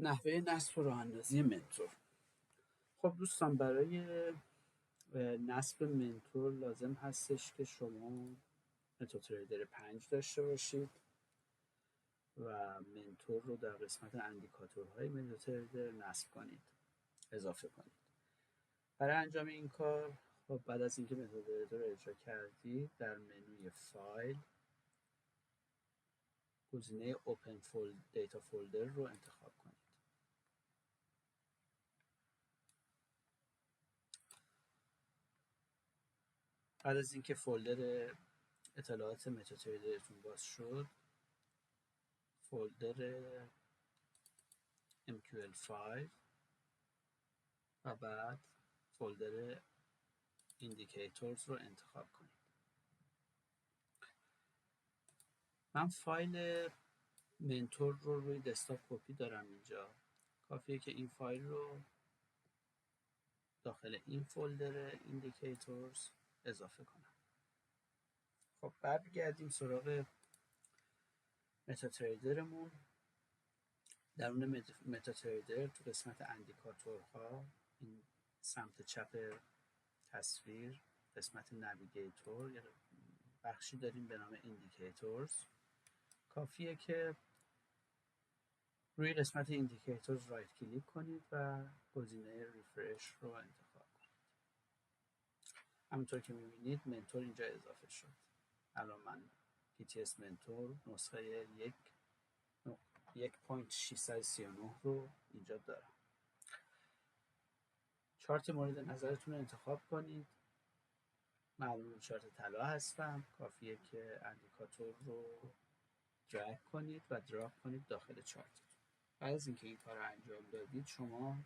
نحوه نصب و راه‌اندازی منتور. خب دوستان، برای نصب منتور لازم هستش که شما متاتریدر 5 داشته باشید و منتور رو در قسمت اندیکاتورهای متاتریدر نصب کنید، اضافه کنید. برای انجام این کار خب بعد از اینکه متاتریدر رو اجرا کردید، در منوی فایل گزینه اوپن دیتا فولدر رو انتخاب کنید. بعد از اینکه فولدر اطلاعات متاتریدرتون باز شد، فولدر MQL5 و بعد فولدر ایندیکیتورز رو انتخاب کنید. من فایل منتور رو روی دسکتاپ کپی دارم اینجا. کافیه که این فایل رو داخل این فولدر ایندیکیتورز اضافه کنم. خب برگردیم سراغ متاتریدرمون. درون متاتریدر تو قسمت اندیکاتورها، این سمت چپ تصویر، قسمت نویگیتور، یه بخشی داریم به نام ایندیکیتورز. کافیه که روی قسمت ایندیکیتورز رایت کلیک کنید و گزینه ریفرش رو انتخاب کنید. همونطور که میبینید منتور اینجا اضافه شد. الان من PTS منتور نسخه 1.639 رو اینجا دارم. چارت مورد نظرتون رو انتخاب کنید. من چارت طلا هستم. کافیه که اندیکاتور رو درگ کنید و دراپ کنید داخل چارتتون. بعد از اینکه این کار رو انجام دادید، شما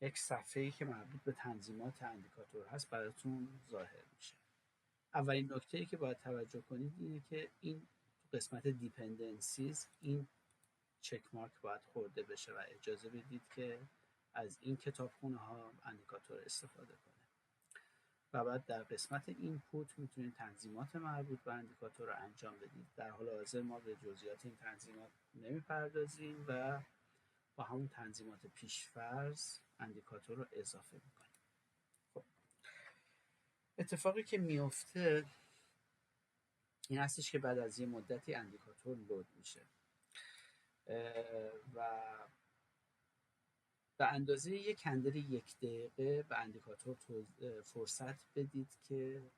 یک صفحه‌ای که مربوط به تنظیمات اندیکاتور هست براتون ظاهر میشه. اولین نکته‌ای که باید توجه کنید اینه که این قسمت دیپندنسیز، این چک مارک باید خورده بشه و اجازه بدید که از این کتابخونه ها اندیکاتور استفاده کنه. و بعد در قسمت اینپوت میتونید تنظیمات مربوط به اندیکاتور رو انجام بدید. در حال حاضر ما به جزئیات این تنظیمات نمیپردازیم و با همون تنظیمات پیشفرض اندیکاتور رو اضافه میکنیم. خب اتفاقی که میفته این هستش که بعد از یه مدتی اندیکاتور لود میشه و به اندازه یک کندل 1 دقیقه به اندیکاتور فرصت بدید که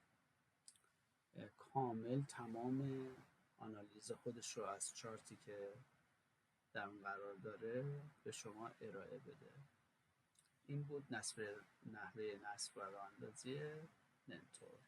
کامل تمام آنالیز خودش رو از چارتی که در اون قرار داره به شما ارائه بده. این بود نحوه نصب و راه‌اندازی منتور.